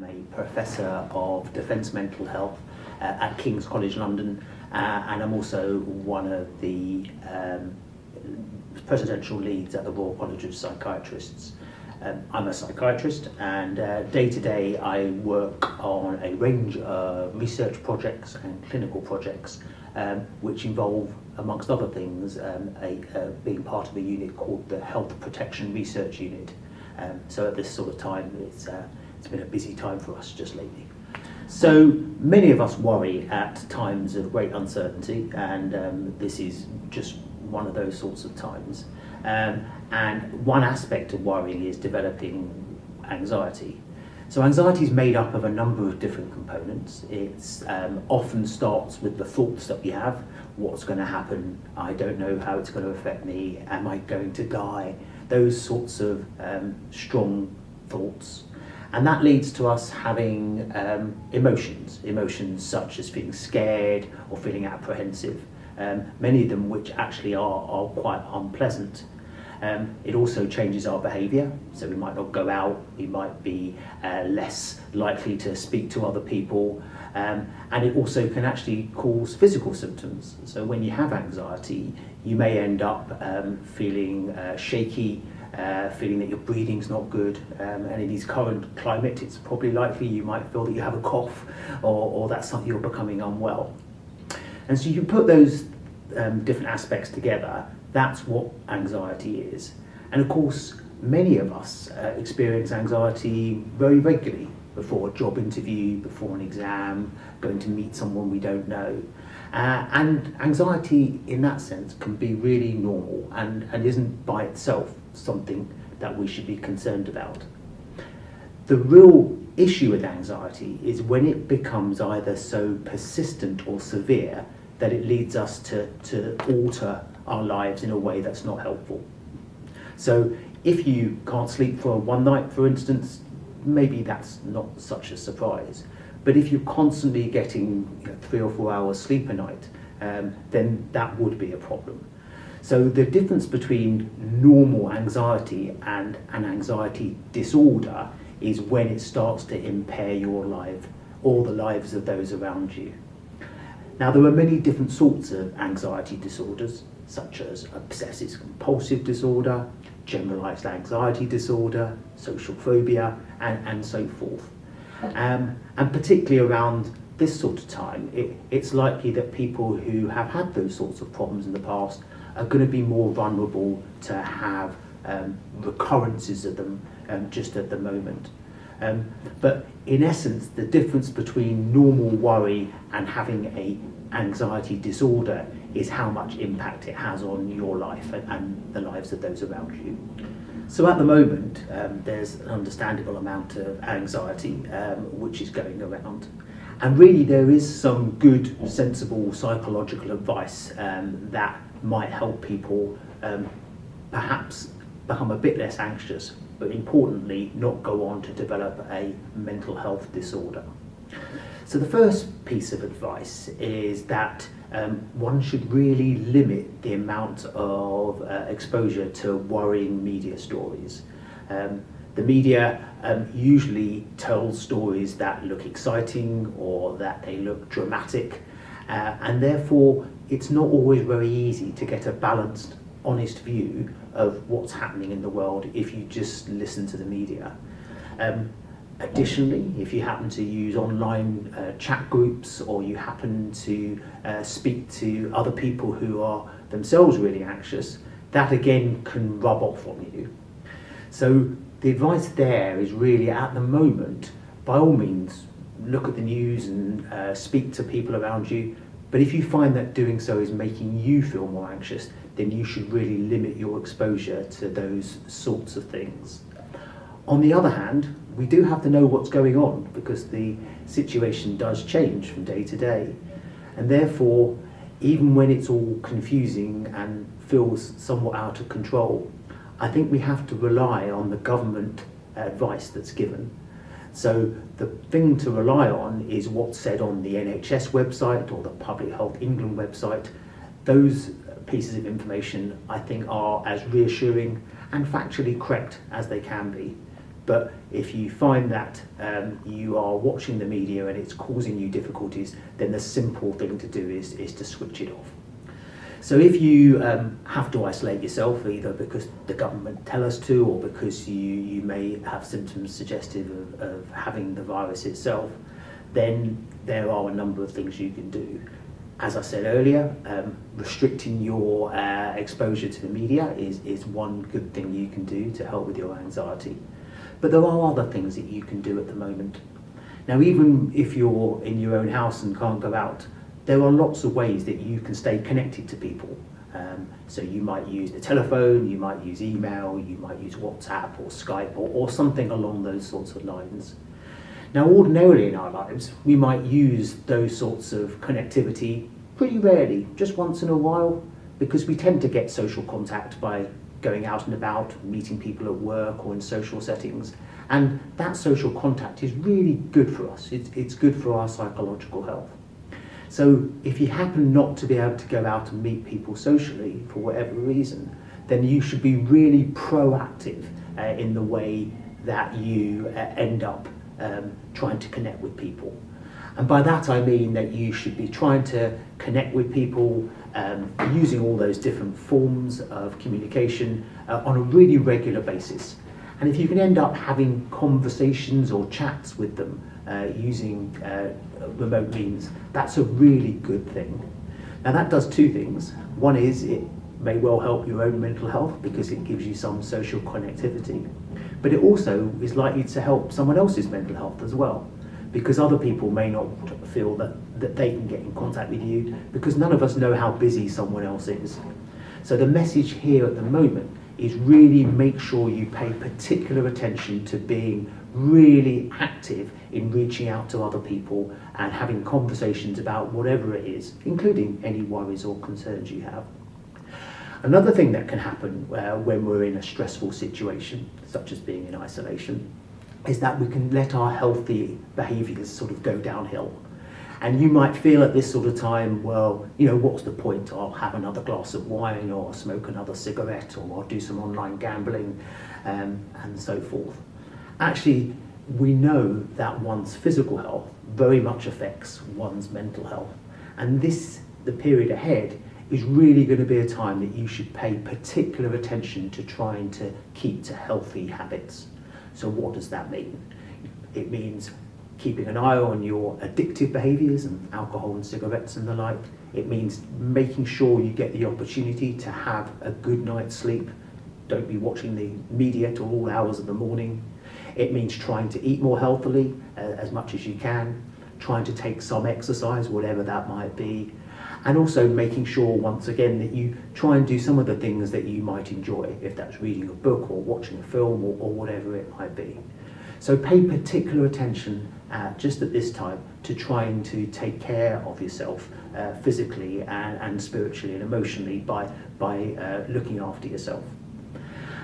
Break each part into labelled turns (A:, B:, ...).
A: am a Professor of Defence Mental Health at King's College London, and I'm also one of the presidential leads at the Royal College of Psychiatrists. I'm a psychiatrist, and day to day I work on a range of research projects and clinical projects which involve, amongst other things, being part of a unit called the Health Protection Research Unit. So at this sort of time, it's been a busy time for us just lately. So many of us worry at times of great uncertainty, and this is just one of those sorts of times. And one aspect of worrying is developing anxiety. So anxiety is made up of a number of different components. It often starts with the thoughts that we have. What's going to happen? I don't know how it's going to affect me. Am I going to die? Those sorts of strong thoughts. And that leads to us having emotions such as feeling scared or feeling apprehensive, many of them which actually are quite unpleasant. It also changes our behaviour, so we might not go out, we might be less likely to speak to other people, and it also can actually cause physical symptoms. So when you have anxiety, you may end up feeling shaky, feeling that your breathing's not good, and in this current climate it's probably likely you might feel that you have a cough or that's something you're becoming unwell. And so you put those different aspects together, that's what anxiety is. And of course, many of us experience anxiety very regularly, before a job interview, before an exam, going to meet someone we don't know. And anxiety in that sense can be really normal and isn't by itself something that we should be concerned about. The real issue with anxiety is when it becomes either so persistent or severe that it leads us to alter our lives in a way that's not helpful. So if you can't sleep for one night, for instance, maybe that's not such a surprise. But if you're constantly getting 3 or 4 hours sleep a night, then that would be a problem. So the difference between normal anxiety and an anxiety disorder is when it starts to impair your life or the lives of those around you. Now, there are many different sorts of anxiety disorders, such as obsessive compulsive disorder, generalized anxiety disorder, social phobia, and so forth. And particularly around this sort of time, it's likely that people who have had those sorts of problems in the past are going to be more vulnerable to have recurrences of them just at the moment. But in essence, the difference between normal worry and having an anxiety disorder is how much impact it has on your life and the lives of those around you. So at the moment, there's an understandable amount of anxiety which is going around. And really there is some good, sensible psychological advice that might help people perhaps become a bit less anxious, but importantly not go on to develop a mental health disorder. So the first piece of advice is that one should really limit the amount of exposure to worrying media stories. The media usually tells stories that look exciting or that they look dramatic, and therefore it's not always very easy to get a balanced, honest view of what's happening in the world if you just listen to the media. Additionally, if you happen to use online chat groups or you happen to speak to other people who are themselves really anxious, that again can rub off on you. So the advice there is really, at the moment, by all means, look at the news and speak to people around you. But if you find that doing so is making you feel more anxious, then you should really limit your exposure to those sorts of things. On the other hand, we do have to know what's going on, because the situation does change from day to day. And therefore, even when it's all confusing and feels somewhat out of control, I think we have to rely on the government advice that's given. So the thing to rely on is what's said on the NHS website or the Public Health England website. Those pieces of information, I think, are as reassuring and factually correct as they can be. But if you find that you are watching the media and it's causing you difficulties, then the simple thing to do is to switch it off. So if you have to isolate yourself, either because the government tell us to, or because you may have symptoms suggestive of having the virus itself, then there are a number of things you can do. As I said earlier, restricting your exposure to the media is one good thing you can do to help with your anxiety. But there are other things that you can do at the moment. Now, even if you're in your own house and can't go out, there are lots of ways that you can stay connected to people. So you might use the telephone, you might use email, you might use WhatsApp or Skype or something along those sorts of lines. Now, ordinarily in our lives, we might use those sorts of connectivity pretty rarely, just once in a while, because we tend to get social contact by going out and about, meeting people at work or in social settings. And that social contact is really good for us. It's good for our psychological health. So if you happen not to be able to go out and meet people socially for whatever reason, then you should be really proactive in the way that you end up trying to connect with people. And by that I mean that you should be trying to connect with people using all those different forms of communication on a really regular basis. And if you can end up having conversations or chats with them using remote means, that's a really good thing. Now that does two things. One is it may well help your own mental health because it gives you some social connectivity, but it also is likely to help someone else's mental health as well, because other people may not feel that they can get in contact with you, because none of us know how busy someone else is. So the message here at the moment is really make sure you pay particular attention to being really active in reaching out to other people and having conversations about whatever it is, including any worries or concerns you have. Another thing that can happen when we're in a stressful situation, such as being in isolation, is that we can let our healthy behaviours sort of go downhill. And you might feel at this sort of time, well, you know, what's the point? I'll have another glass of wine, or smoke another cigarette, or I'll do some online gambling, and so forth. Actually, we know that one's physical health very much affects one's mental health. And the period ahead, is really going to be a time that you should pay particular attention to trying to keep to healthy habits. So what does that mean? It means keeping an eye on your addictive behaviours and alcohol and cigarettes and the like. It means making sure you get the opportunity to have a good night's sleep. Don't be watching the media till all hours of the morning. It means trying to eat more healthily as much as you can, trying to take some exercise, whatever that might be, and also making sure, once again, that you try and do some of the things that you might enjoy, if that's reading a book or watching a film or whatever it might be. So pay particular attention just at this time to trying to take care of yourself physically and spiritually and emotionally by looking after yourself.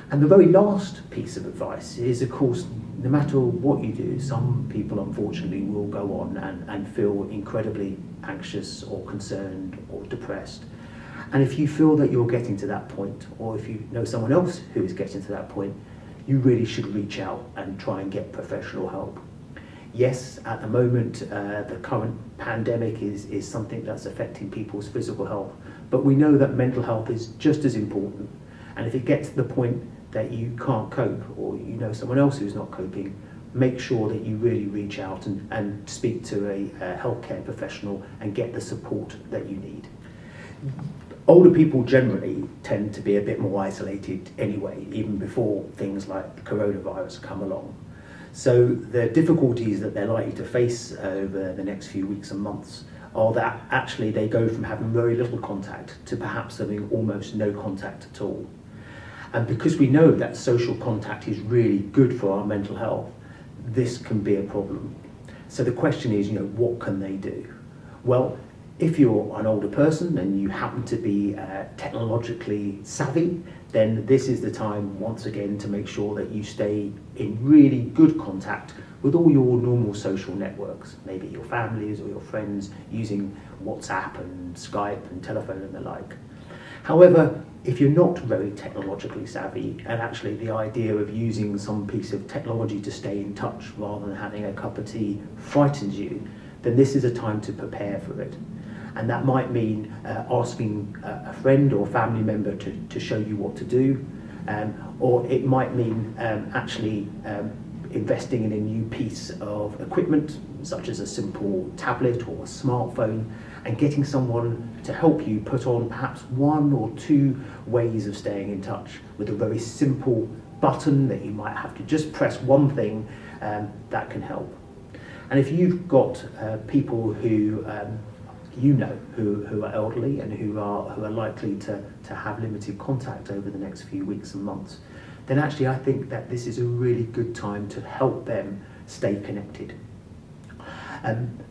A: And the very last piece of advice is, of course, no matter what you do, some people unfortunately will go on and feel incredibly anxious or concerned or depressed. And if you feel that you're getting to that point, or if you know someone else who is getting to that point, you really should reach out and try and get professional help. Yes, at the moment, the current pandemic is something that's affecting people's physical health, but we know that mental health is just as important. And if it gets to the point that you can't cope, or you know someone else who's not coping, make sure that you really reach out and speak to a healthcare professional and get the support that you need. Older people generally tend to be a bit more isolated anyway, even before things like the coronavirus come along. So the difficulties that they're likely to face over the next few weeks and months are that actually they go from having very little contact to perhaps having almost no contact at all. And because we know that social contact is really good for our mental health, this can be a problem. So the question is, what can they do? Well, if you're an older person and you happen to be technologically savvy, then this is the time, once again, to make sure that you stay in really good contact with all your normal social networks, maybe your families or your friends, using WhatsApp and Skype and telephone and the like. However, if you're not very technologically savvy, and actually the idea of using some piece of technology to stay in touch rather than having a cup of tea frightens you, then this is a time to prepare for it. And that might mean asking a friend or family member to show you what to do, or it might mean actually investing in a new piece of equipment, such as a simple tablet or a smartphone, and getting someone to help you put on perhaps 1 or 2 ways of staying in touch with a very simple button that you might have to just press one thing that can help. And if you've got people who you know who are elderly and who are likely to have limited contact over the next few weeks and months, then actually I think that this is a really good time to help them stay connected.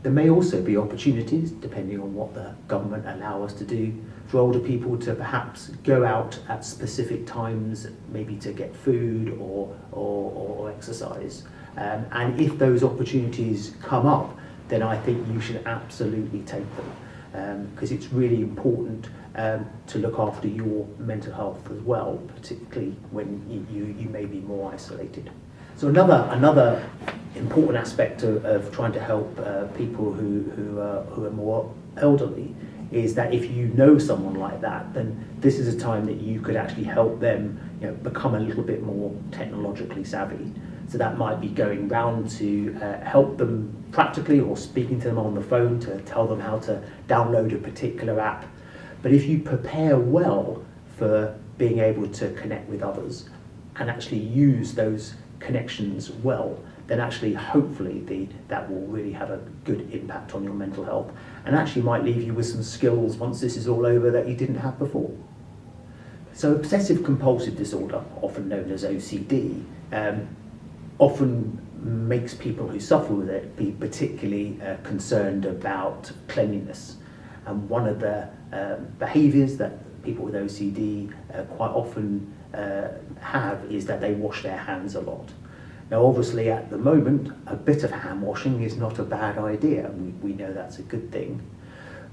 A: There may also be opportunities, depending on what the government allow us to do, for older people to perhaps go out at specific times, maybe to get food or exercise. And if those opportunities come up, then I think you should absolutely take them, because it's really important to look after your mental health as well, particularly when you may be more isolated. So another important aspect of trying to help people who are more elderly is that if you know someone like that, then this is a time that you could actually help them, become a little bit more technologically savvy. So that might be going round to help them practically, or speaking to them on the phone to tell them how to download a particular app. But if you prepare well for being able to connect with others and actually use those connections well, then actually hopefully that will really have a good impact on your mental health, and actually might leave you with some skills once this is all over that you didn't have before. So obsessive compulsive disorder, often known as OCD, often makes people who suffer with it be particularly concerned about cleanliness. And one of the behaviours that people with OCD quite often have is that they wash their hands a lot. Now obviously at the moment a bit of hand washing is not a bad idea, we know that's a good thing,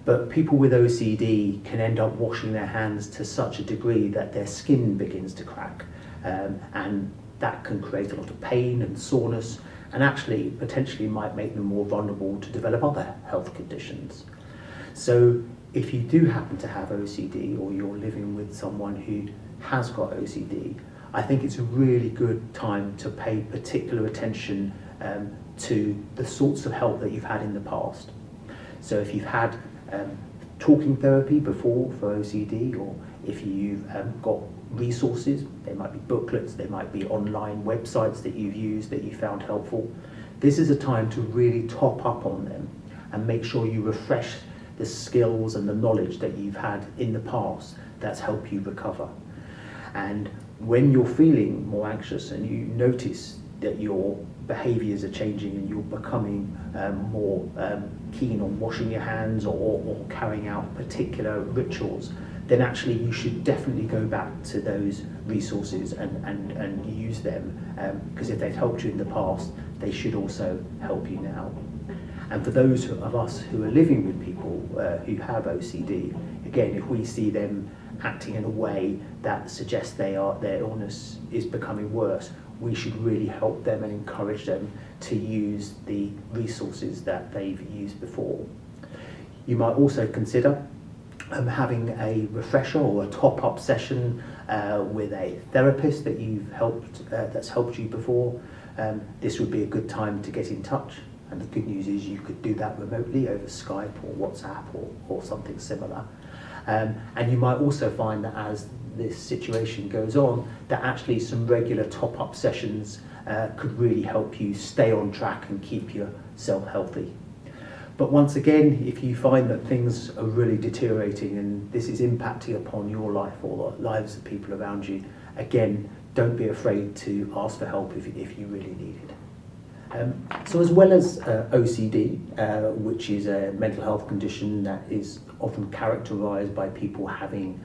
A: but people with OCD can end up washing their hands to such a degree that their skin begins to crack, and that can create a lot of pain and soreness, and actually potentially might make them more vulnerable to develop other health conditions. So if you do happen to have OCD, or you're living with someone who has got OCD, I think it's a really good time to pay particular attention to the sorts of help that you've had in the past. So if you've had talking therapy before for OCD, or if you've got resources, there might be booklets, there might be online websites that you've used that you found helpful, this is a time to really top up on them and make sure you refresh the skills and the knowledge that you've had in the past that's helped you recover. And when you're feeling more anxious and you notice that your behaviours are changing and you're becoming more keen on washing your hands or carrying out particular rituals, then actually you should definitely go back to those resources and use them, because if they've helped you in the past, they should also help you now. And for those of us who are living with people who have OCD, again, if we see them acting in a way that suggests their illness is becoming worse, we should really help them and encourage them to use the resources that they've used before. You might also consider having a refresher or a top-up session with a therapist that that's helped you before. This would be a good time to get in touch, and the good news is you could do that remotely over Skype or WhatsApp or something similar. And you might also find that as this situation goes on, that actually some regular top-up sessions could really help you stay on track and keep yourself healthy. But once again, if you find that things are really deteriorating and this is impacting upon your life or the lives of people around you, again, don't be afraid to ask for help if you really need it. So as well as OCD, which is a mental health condition that is often characterised by people having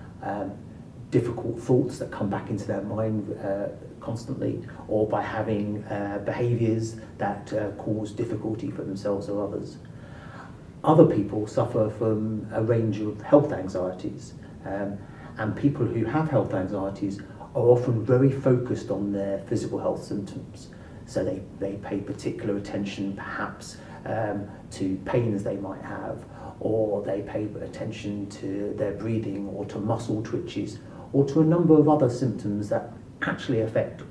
A: difficult thoughts that come back into their mind constantly, or by having behaviours that cause difficulty for themselves or others. Other people suffer from a range of health anxieties, And people who have health anxieties are often very focused on their physical health symptoms. So they pay particular attention perhaps to pains they might have, or they pay attention to their breathing, or to muscle twitches, or to a number of other symptoms that actually affect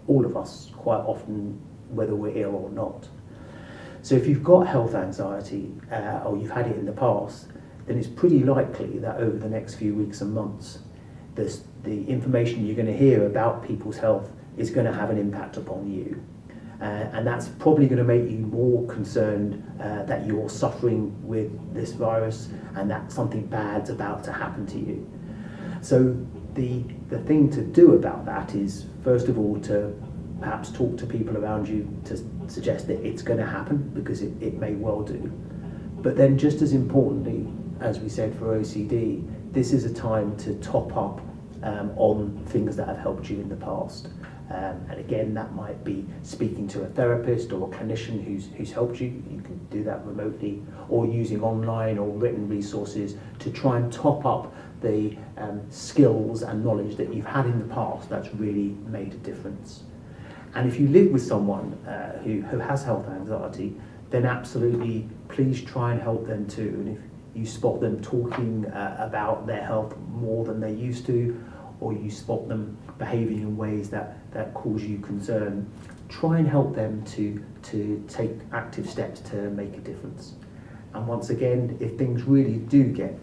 A: all of us quite often, whether we're ill or not. So if you've got health anxiety, or you've had it in the past, then it's pretty likely that over the next few weeks and months, the information you're going to hear about people's health is going to have an impact upon you. And that's probably going to make you more concerned that you're suffering with this virus and that something bad's about to happen to you. So the thing to do about that is, first of all, to perhaps talk to people around you to suggest that it's going to happen, because it may well do. But then, just as importantly, as we said for OCD, this is a time to top up on things that have helped you in the past. And again, that might be speaking to a therapist or a clinician who's helped you. You can do that remotely, or using online or written resources to try and top up the skills and knowledge that you've had in the past that's really made a difference. And if you live with someone who has health anxiety, then absolutely please try and help them too. And if you spot them talking about their health more than they used to, or you spot them behaving in ways that cause you concern, try and help them to take active steps to make a difference. And once again, if things really do get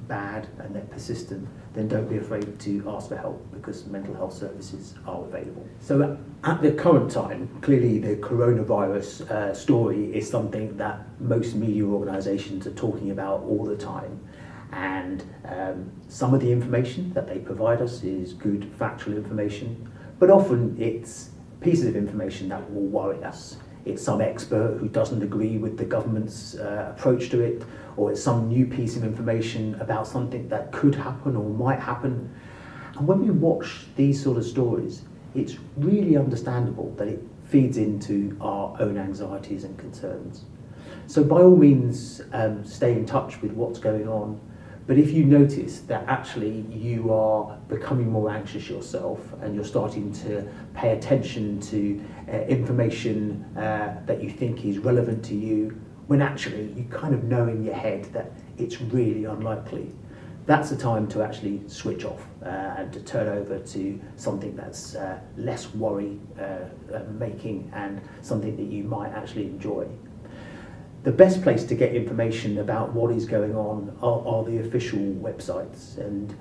A: bad and they're persistent, then don't be afraid to ask for help, because mental health services are available. So at the current time, clearly the coronavirus story is something that most media organisations are talking about all the time. And some of the information that they provide us is good factual information, but often it's pieces of information that will worry us. It's some expert who doesn't agree with the government's approach to it, or it's some new piece of information about something that could happen or might happen. And when we watch these sort of stories, it's really understandable that it feeds into our own anxieties and concerns. So by all means, stay in touch with what's going on. But if you notice that actually you are becoming more anxious yourself, and you're starting to pay attention to information that you think is relevant to you, when actually you kind of know in your head that it's really unlikely, that's the time to actually switch off and to turn over to something that's less worry making, and something that you might actually enjoy. The best place to get information about what is going on are the official websites, and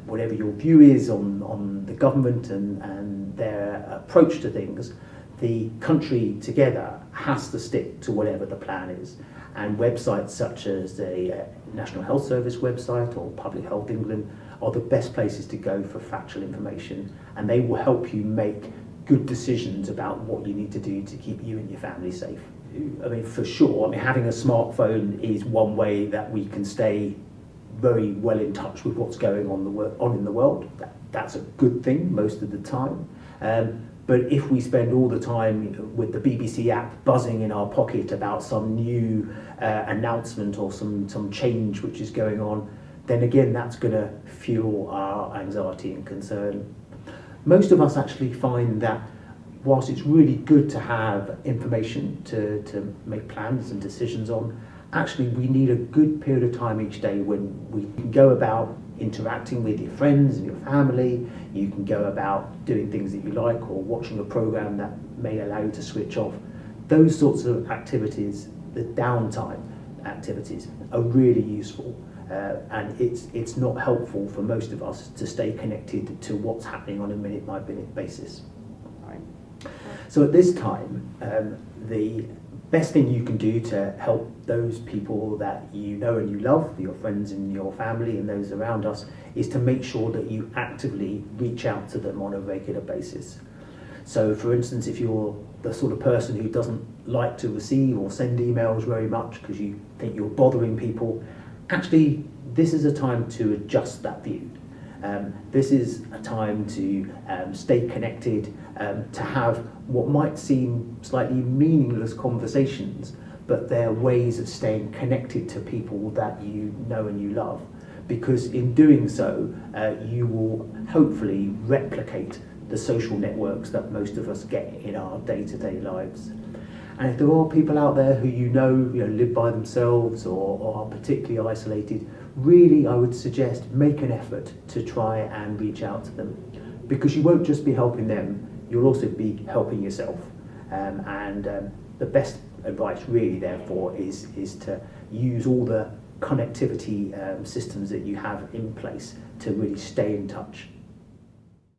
A: whatever your view is on the government and their approach to things, the country together has to stick to whatever the plan is. And websites such as the National Health Service website or Public Health England are the best places to go for factual information, and they will help you make good decisions about what you need to do to keep you and your family safe. I mean, for sure, having a smartphone is one way that we can stay very well in touch with what's going on in the world. That's a good thing most of the time. But if we spend all the time with the BBC app buzzing in our pocket about some new announcement or some change which is going on, then again, that's going to fuel our anxiety and concern. Most of us actually find that whilst it's really good to have information to make plans and decisions on, actually we need a good period of time each day when we can go about interacting with your friends and your family. You can go about doing things that you like, or watching a program that may allow you to switch off. Those sorts of activities, the downtime activities, are really useful. And it's not helpful for most of us to stay connected to what's happening on a minute-by-minute basis. So at this time, the best thing you can do to help those people that you know and you love, your friends and your family and those around us, is to make sure that you actively reach out to them on a regular basis. So for instance, if you're the sort of person who doesn't like to receive or send emails very much because you think you're bothering people, actually this is a time to adjust that view. This is a time to stay connected, to have what might seem slightly meaningless conversations, but they're ways of staying connected to people that you know and you love. because in doing so, you will hopefully replicate the social networks that most of us get in our day-to-day lives. And if there are people out there who you know live by themselves or are particularly isolated, really I would suggest make an effort to try and reach out to them, because you won't just be helping them, you'll also be helping yourself. The best advice really therefore is to use all the connectivity systems that you have in place to really stay in touch.